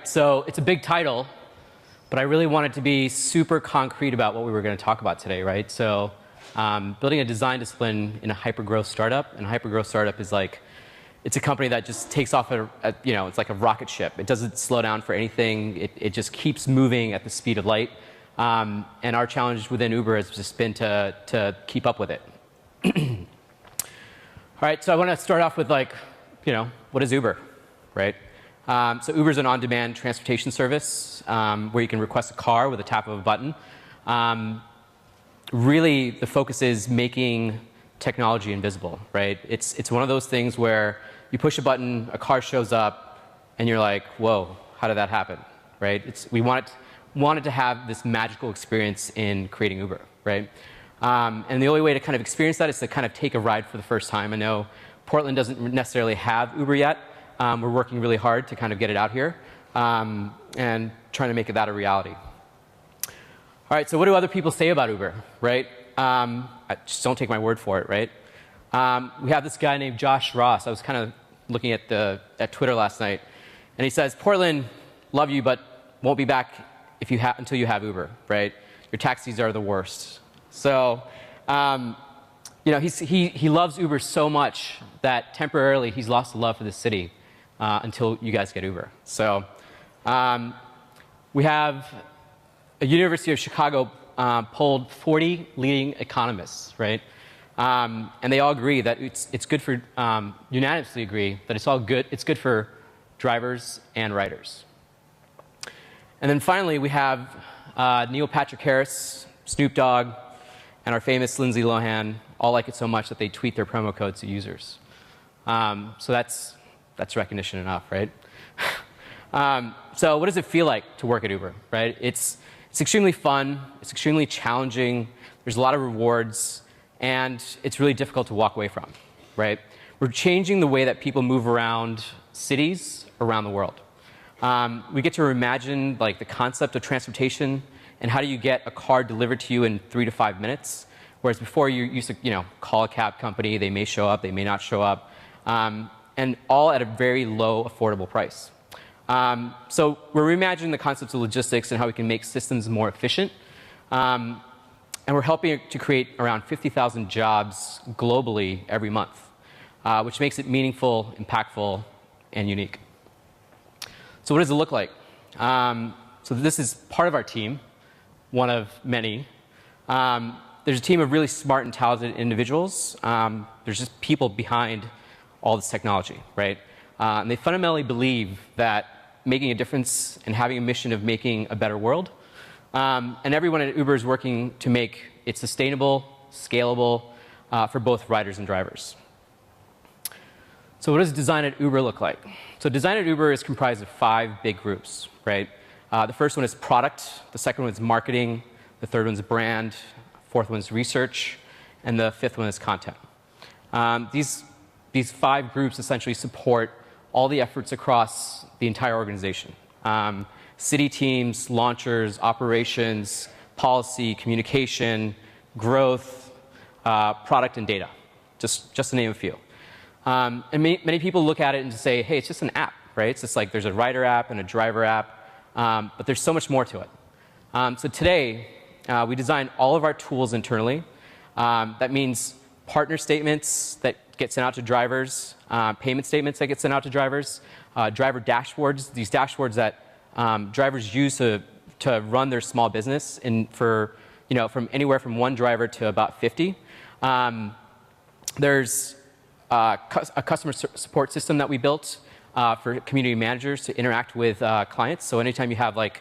so it's a big title, but I really wanted to be super concrete about what we were going to talk about today, right? So building a design discipline in a hyper-growth startup, and a hyper-growth startup is like, it's a company that just takes off it's like a rocket ship. It doesn't slow down for anything. It just keeps moving at the speed of light. And our challenge within Uber has just been to keep up with it. All right, so I want to start off with what is Uber, right? So Uber is an on-demand transportation service where you can request a car with a tap of a button. Really, the focus is making technology invisible, right? It's one of those things where you push a button, a car shows up, and you're like, whoa, how did that happen, right? We wanted to have this magical experience in creating Uber, right? And the only way to kind of experience that is to kind of take a ride for the first time. I know Portland doesn't necessarily have Uber yet. We're working really hard to kind of get it out here and trying to make that a reality. All right, so what do other people say about Uber, right? Just don't take my word for it, right? We have this guy named Josh Ross. I was kind of looking at Twitter last night, and he says, Portland, love you, but won't be back until you have Uber, right? Your taxis are the worst. So, he loves Uber so much that temporarily he's lost the love for the city until you guys get Uber. So, we have a University of Chicago polled 40 leading economists, right? And they all agree that it's good for, unanimously agree that it's good for drivers and riders. And then finally, we have Neil Patrick Harris, Snoop Dogg, and our famous Lindsay Lohan all like it so much that they tweet their promo codes to users. So that's recognition enough, right? So what does it feel like to work at Uber, right? It's extremely fun. It's extremely challenging. There's a lot of rewards. And it's really difficult to walk away from, right? We're changing the way that people move around cities around the world. We get to reimagine the concept of transportation and how do you get a car delivered to you in 3 to 5 minutes, whereas before you used to call a cab company, they may show up, they may not show up, and all at a very low affordable price. So we're reimagining the concepts of logistics and how we can make systems more efficient. And we're helping to create around 50,000 jobs globally every month, which makes it meaningful, impactful, and unique. So what does it look like? So this is part of our team, one of many. There's a team of really smart and talented individuals. There's just people behind all this technology, right? And they fundamentally believe that making a difference and having a mission of making a better world. And everyone at Uber is working to make it sustainable, scalable for both riders and drivers. So what does design at Uber look like? So design at Uber is comprised of 5 big groups, right? The first one is product. The second one is marketing. The third one is brand. Fourth one is research. And the fifth one is content. These 5 groups essentially support all the efforts across the entire organization. City teams, launchers, operations, policy, communication, growth, product, and data, just to name a few. And many people look at it and say, hey, it's just an app, right? It's just like there's a rider app and a driver app, but there's so much more to it. So today, we design all of our tools internally. That means partner statements that get sent out to drivers, payment statements that get sent out to drivers, driver dashboards, these dashboards that drivers use to run their small business from anywhere from 1 driver to about 50. There's a customer support system that we built for community managers to interact with clients. So anytime you have I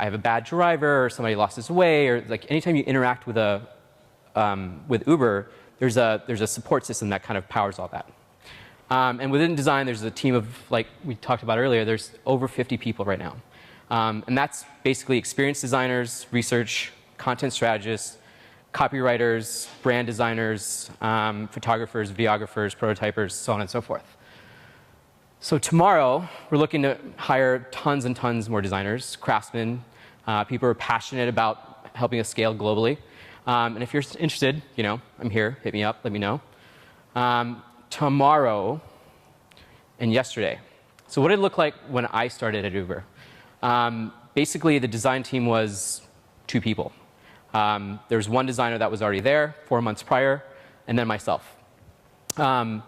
have a bad driver or somebody lost his way, or anytime you interact with Uber, there's a support system that kind of powers all that. And within design, there's a team of, like we talked about earlier, there's over 50 people right now. And that's basically experienced designers, research, content strategists, copywriters, brand designers, photographers, videographers, prototypers, so on and so forth. So tomorrow, we're looking to hire tons and tons more designers, craftsmen, people who are passionate about helping us scale globally. And if you're interested, I'm here. Hit me up. Let me know. Tomorrow and yesterday. So what did it look like when I started at Uber? Basically, the design team was 2 people. There was one designer that was already there 4 months prior, and then myself. And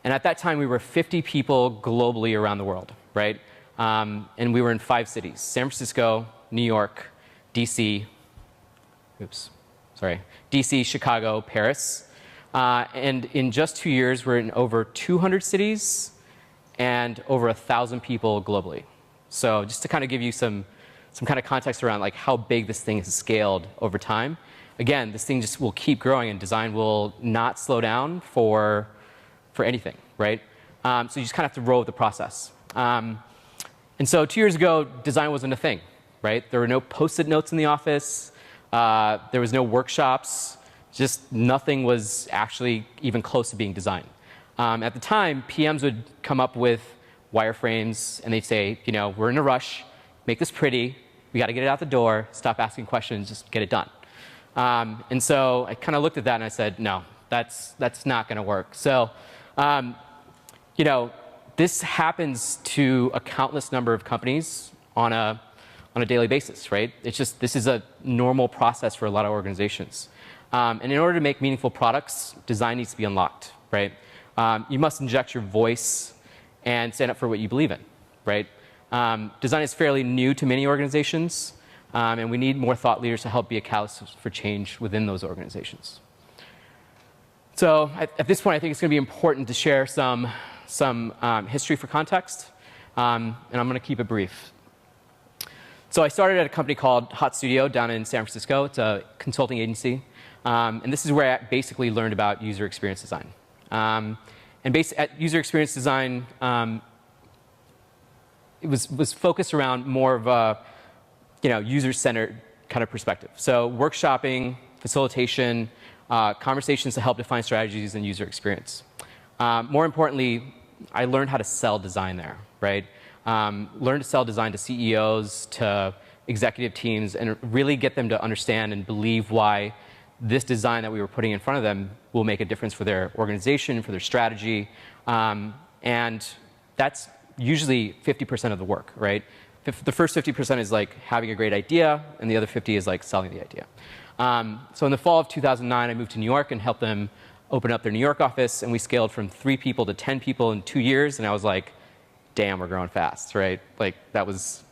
at that time, we were 50 people globally around the world, right? And we were in 5 cities: San Francisco, New York, DC, DC, Chicago, Paris. And in just 2 years, we're in over 200 cities and over 1,000 people globally. So just to kind of give you some kind of context around like how big this thing has scaled over time. Again, this thing just will keep growing, and design will not slow down for anything, right? So you just kind of have to roll with the process. And so 2 years ago, design wasn't a thing, right? There were no Post-it notes in the office. There was no workshops. Just nothing was actually even close to being designed. At the time, PMs would come up with wireframes, and they'd say, we're in a rush. Make this pretty. We got to get it out the door. Stop asking questions. Just get it done. And so I kind of looked at that and I said, no, that's not going to work. So, this happens to a countless number of companies on a daily basis, right? It's just this is a normal process for a lot of organizations. And in order to make meaningful products, design needs to be unlocked, right? You must inject your voice and stand up for what you believe in, right? Design is fairly new to many organizations, and we need more thought leaders to help be a catalyst for change within those organizations. So at this point, I think it's going to be important to share some history for context, and I'm going to keep it brief. So I started at a company called Hot Studio down in San Francisco. It's a consulting agency, and this is where I basically learned about user experience design. At user experience design, it was focused around more of a user-centered kind of perspective. So workshopping, facilitation, conversations to help define strategies and user experience. More importantly, I learned how to sell design there, right? Learn to sell design to CEOs, to executive teams, and really get them to understand and believe why this design that we were putting in front of them will make a difference for their organization, for their strategy. And that's usually 50% of the work, right? The first 50% is like having a great idea, and the other 50 is like selling the idea. So in the fall of 2009, I moved to New York and helped them open up their New York office, and we scaled from 3 people to 10 people in 2 years, and I was like, damn, we're growing fast, right? Like that was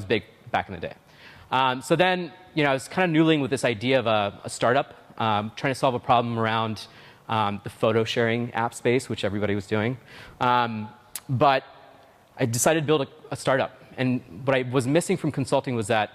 big back in the day. So then, I was kind of noodling with this idea of a startup, trying to solve a problem around the photo sharing app space, which everybody was doing. But I decided to build a startup. And what I was missing from consulting was that,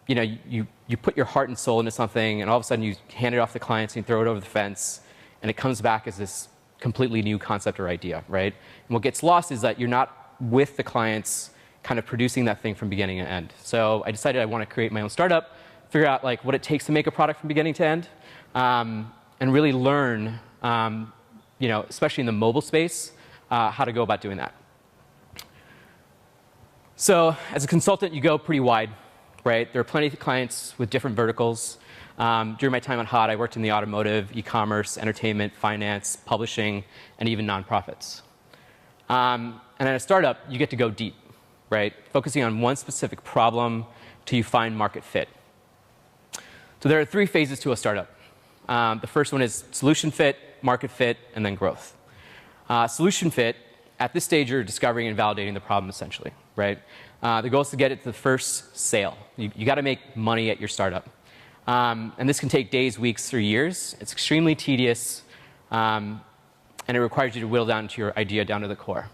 you put your heart and soul into something, and all of a sudden you hand it off to clients and you throw it over the fence, and it comes back as this completely new concept or idea, right? And what gets lost is that you're not with the clients kind of producing that thing from beginning to end. So I decided I want to create my own startup, figure out like what it takes to make a product from beginning to end, and really learn, especially in the mobile space, how to go about doing that. So as a consultant, you go pretty wide, right? There are plenty of clients with different verticals. During my time at Hot, I worked in the automotive, e-commerce, entertainment, finance, publishing, and even nonprofits. And at a startup, you get to go deep, right? Focusing on one specific problem till you find market fit. So there are 3 phases to a startup. The first one is solution fit, market fit, and then growth. Solution fit, at this stage, you're discovering and validating the problem, essentially, right? The goal is to get it to the first sale. You got to make money at your startup. And this can take days, weeks, or years. It's extremely tedious, and it requires you to whittle down to your idea down to the core.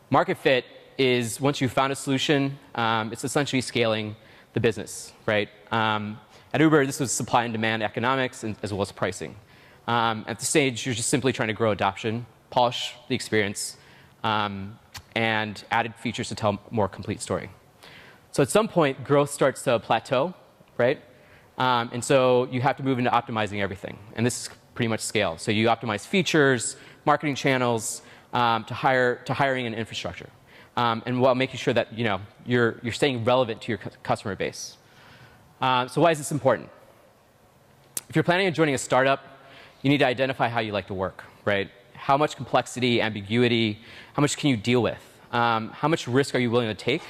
Market fit is once you've found a solution, it's essentially scaling the business, right? At Uber, this was supply and demand economics as well as pricing. At this stage, you're just simply trying to grow adoption, polish the experience, and added features to tell a more complete story. So at some point, growth starts to plateau, right? And so you have to move into optimizing everything. And this is pretty much scale. So you optimize features, marketing channels, to hiring and infrastructure. And while making sure that you're staying relevant to your customer base. So why is this important? If you're planning on joining a startup, you need to identify how you like to work, right? How much complexity, ambiguity, how much can you deal with? How much risk are you willing to take?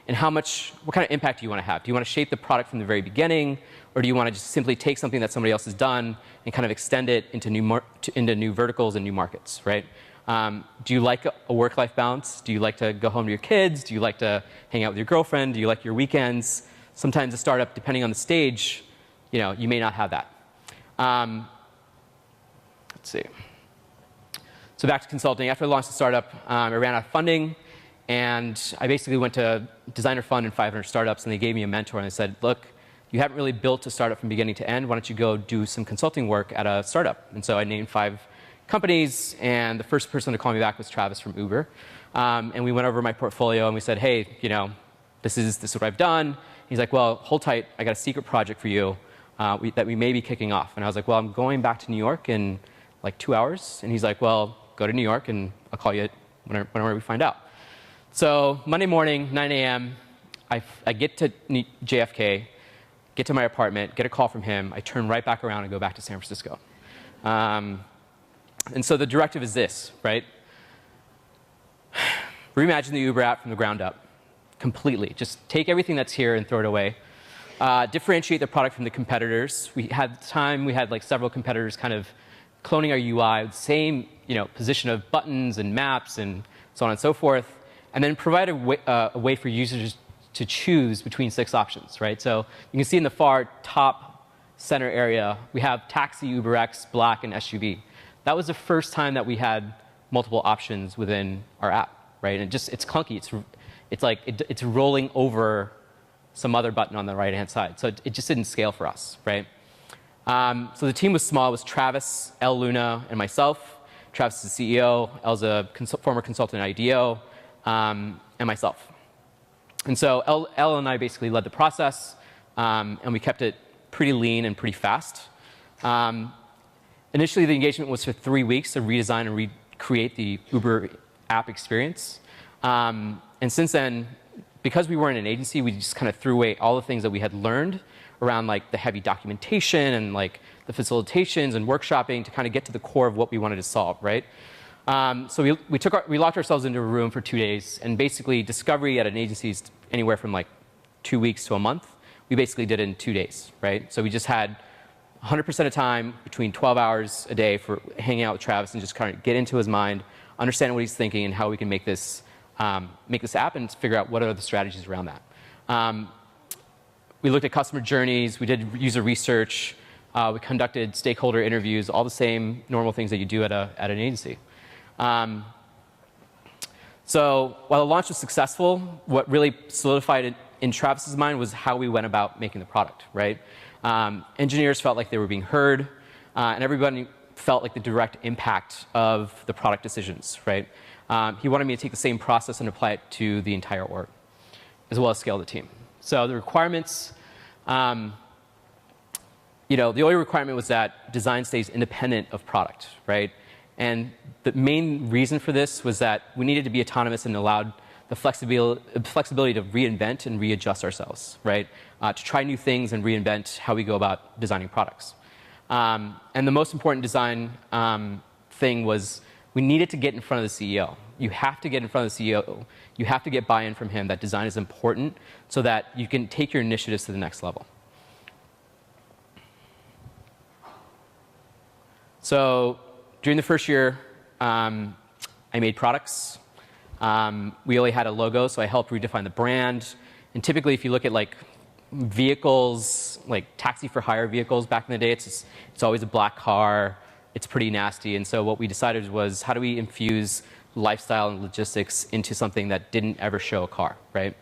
And what kind of impact do you want to have? Do you want to shape the product from the very beginning, or do you want to just simply take something that somebody else has done and kind of extend it into new verticals and new markets, right? Do you like a work-life balance? Do you like to go home to your kids? Do you like to hang out with your girlfriend? Do you like your weekends? Sometimes a startup, depending on the stage, you may not have that. Let's see. So back to consulting. After I launched the startup, I ran out of funding. And I basically went to Designer Fund and 500 startups, and they gave me a mentor, and they said, look, you haven't really built a startup from beginning to end. Why don't you go do some consulting work at a startup? And so I named 5 companies, and the first person to call me back was Travis from Uber. And we went over my portfolio, and we said, hey, this is what I've done. He's like, well, hold tight. I got a secret project for you that we may be kicking off. And I was like, well, I'm going back to New York in like 2 hours. And he's like, well, go to New York, and I'll call you whenever we find out. So Monday morning, 9 a.m., I get to JFK, get to my apartment, get a call from him. I turn right back around and go back to San Francisco. And so the directive is this, right? Reimagine the Uber app from the ground up, completely. Just take everything that's here and throw it away. Differentiate the product from the competitors. We had like several competitors kind of cloning our UI, with the same position of buttons and maps and so on and so forth. And then provide a way for users to choose between 6 options, right? So you can see in the far top center area, we have taxi, UberX, black, and SUV. That was the first time that we had multiple options within our app, right? And it's clunky. It's rolling over some other button on the right-hand side. So it just didn't scale for us, right? So the team was small. It was Travis, El Luna, and myself. Travis is the CEO. El's a former consultant at IDEO. And myself. And so El and I basically led the process, and we kept it pretty lean and pretty fast. Initially, the engagement was for 3 weeks to redesign and recreate the Uber app experience. And since then, because we weren't an agency, we just kind of threw away all the things that we had learned around like the heavy documentation and like the facilitations and workshopping to kind of get to the core of what we wanted to solve, right? So we locked ourselves into a room for 2 days, and basically discovery at an agency is anywhere from like 2 weeks to a month. We basically did it in 2 days, right? So we just had 100% of time between 12 hours a day for hanging out with Travis and just kind of get into his mind, understand what he's thinking, and how we can make this app and figure out what are the strategies around that. We looked at customer journeys. We did user research. We conducted stakeholder interviews, all the same normal things that you do at an agency. So while the launch was successful, what really solidified it in Travis's mind was how we went about making the product, right? Engineers felt like they were being heard, and everybody felt like the direct impact of the product decisions, right? He wanted me to take the same process and apply it to the entire org, as well as scale the team. So the requirements, the only requirement was that design stays independent of product, right? And the main reason for this was that we needed to be autonomous and allowed the flexibility to reinvent and readjust ourselves, right? To try new things and reinvent how we go about designing products. And the most important design thing was we needed to get in front of the CEO. You have to get in front of the CEO. You have to get buy-in from him that design is important so that you can take your initiatives to the next level. So during the first year, I made products. We only had a logo, so I helped redefine the brand. And typically, if you look at like vehicles, like taxi for hire vehicles back in the day, it's always a black car. It's pretty nasty. And so what we decided was, how do we infuse lifestyle and logistics into something that didn't ever show a car, right?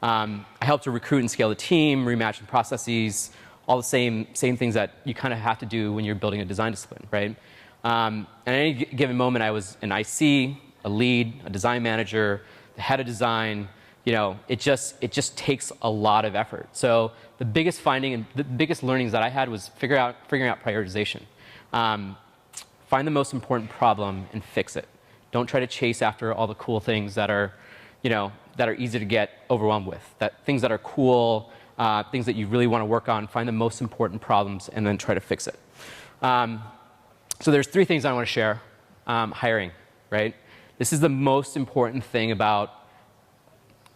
I helped to recruit and scale the team, reimagine processes, all the same things that you kind of have to do when you're building a design discipline, right? And at any given moment, I was an IC, a lead, a design manager, the head of design. It just takes a lot of effort. So the biggest finding and the biggest learnings that I had was figuring out prioritization. Find the most important problem and fix it. Don't try to chase after all the cool things that are easy to get overwhelmed with. Things that are cool, things that you really want to work on. Find the most important problems and then try to fix it. So there's 3 things I want to share. hiring, right? This is the most important thing about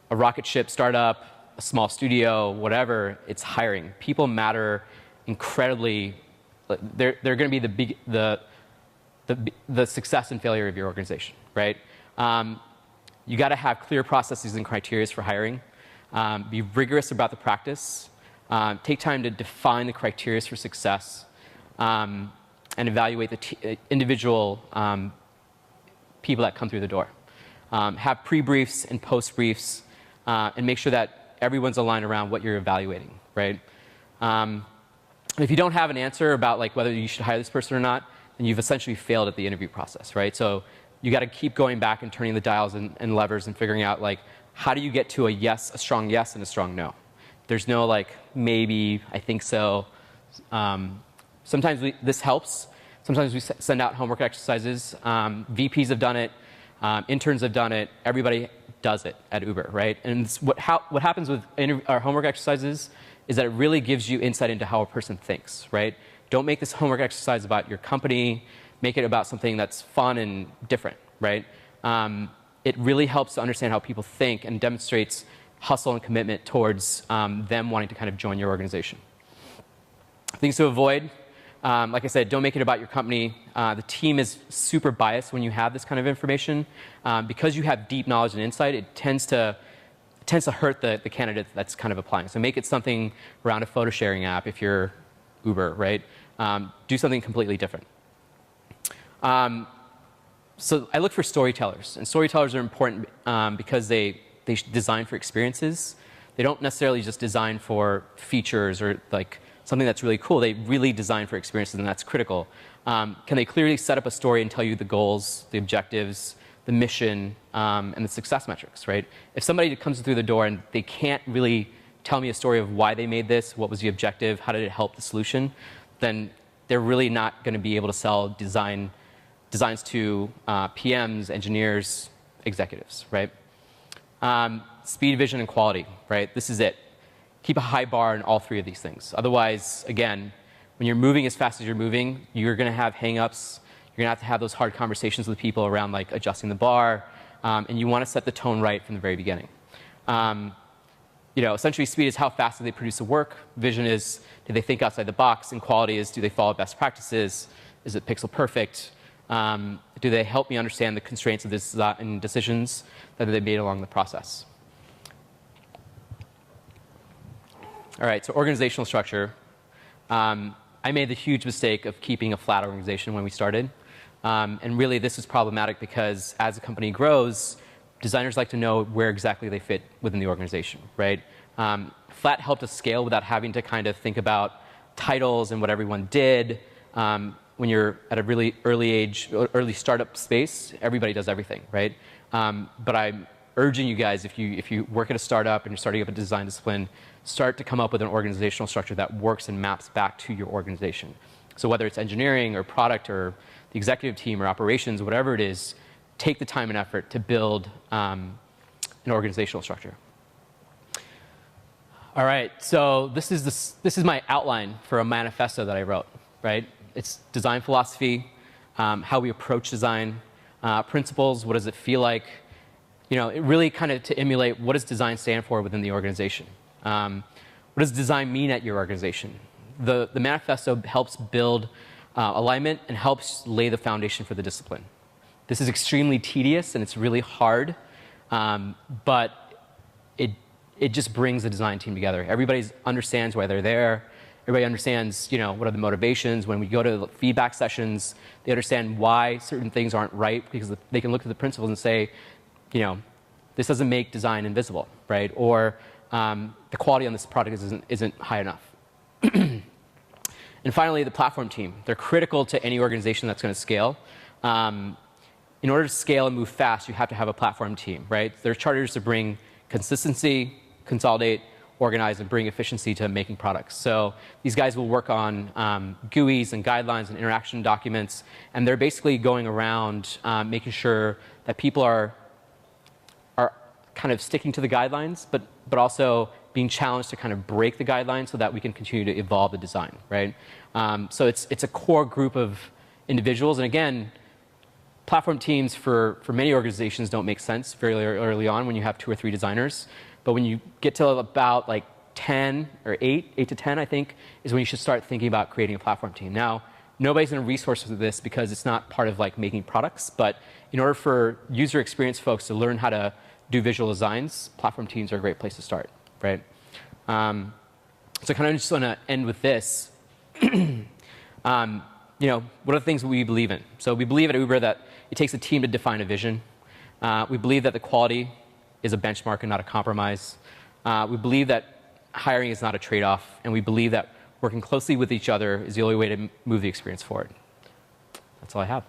a rocket ship startup, a small studio, whatever. It's hiring. People matter incredibly. They're going to be the success and failure of your organization, right? You got to have clear processes and criteria for hiring. Be rigorous about the practice. Take time to define the criteria for success, and evaluate the individual people that come through the door. Have pre-briefs and post-briefs, and make sure that everyone's aligned around what you're evaluating, right? If you don't have an answer about like whether you should hire this person or not, then you've essentially failed at the interview process, right? So you got to keep going back and turning the dials and levers and figuring out like how do you get to a yes, a strong yes, and a strong no. There's no like maybe, I think so. Sometimes this helps. Sometimes we send out homework exercises. VPs have done it. Interns have done it. Everybody does it at Uber, right? And what happens with our homework exercises is that it really gives you insight into how a person thinks, right? Don't make this homework exercise about your company. Make it about something that's fun and different, right? It really helps to understand how people think and demonstrates hustle and commitment towards them wanting to kind of join your organization. Things to avoid. Like I said, don't make it about your company. The team is super biased when you have this kind of information. Because you have deep knowledge and insight, it tends to hurt the candidate that's kind of applying. So make it something around a photo sharing app if you're Uber, right? Do something completely different. So I look for storytellers, and storytellers are important because they design for experiences. They don't necessarily just design for features or like something that's really cool. They really design for experiences, and that's critical. Can they clearly set up a story and tell you the goals, the objectives, the mission, and the success metrics, right? If somebody comes through the door and they can't really tell me a story of why they made this, what was the objective, how did it help the solution, then they're really not going to be able to sell designs to PMs, engineers, executives, right? Speed, vision, and quality, right? This is it. Keep a high bar in all three of these things. Otherwise, again, when you're moving as fast as you're moving, you're going to have hang-ups. You're going to have those hard conversations with people around like adjusting the bar, and you want to set the tone right from the very beginning. Essentially, speed is how fast do they produce the work. Vision is, do they think outside the box? And quality is, do they follow best practices? Is it pixel perfect? Do they help me understand the constraints of this and decisions that they made along the process? All right, so organizational structure. I made the huge mistake of keeping a flat organization when we started. And really, this is problematic because as a company grows, designers like to know where exactly they fit within the organization, right? Flat helped us scale without having to kind of think about titles and what everyone did. When you're at a really early startup space, everybody does everything, right? But I'm urging you guys, if you work at a startup and you're starting up a design discipline, start to come up with an organizational structure that works and maps back to your organization. So whether it's engineering or product or the executive team or operations, whatever it is, take the time and effort to build an organizational structure. All right, so this is my outline for a manifesto that I wrote, right? It's design philosophy, how we approach design, principles, what does it feel like? It really kind of to emulate what does design stand for within the organization. What does design mean at your organization? The manifesto helps build alignment and helps lay the foundation for the discipline. This is extremely tedious and it's really hard, but it just brings the design team together. Everybody understands why they're there. Everybody understands, what are the motivations. When we go to feedback sessions, they understand why certain things aren't right because they can look at the principles and say, this doesn't make design invisible, right? Or the quality on this product isn't high enough. And finally, the platform team. They're critical to any organization that's going to scale. In order to scale and move fast, you have to have a platform team, right? They're charters to bring consistency, consolidate, organize, and bring efficiency to making products. So these guys will work on GUIs and guidelines and interaction documents, and they're basically going around making sure that people are kind of sticking to the guidelines, but also being challenged to kind of break the guidelines so that we can continue to evolve the design, right? So it's a core group of individuals, and again, platform teams for many organizations don't make sense very early on when you have 2 or 3 designers. But when you get to about like 10 or 8 to 10, I think, is when you should start thinking about creating a platform team. Now, nobody's going to resource this because it's not part of like making products. But in order for user experience folks to learn how to do visual designs, platform teams are a great place to start, right? So I kind of just want to end with this. What are the things we believe in? So we believe at Uber that it takes a team to define a vision. We believe that the quality is a benchmark and not a compromise. We believe that hiring is not a trade-off, and we believe that working closely with each other is the only way to move the experience forward. That's all I have.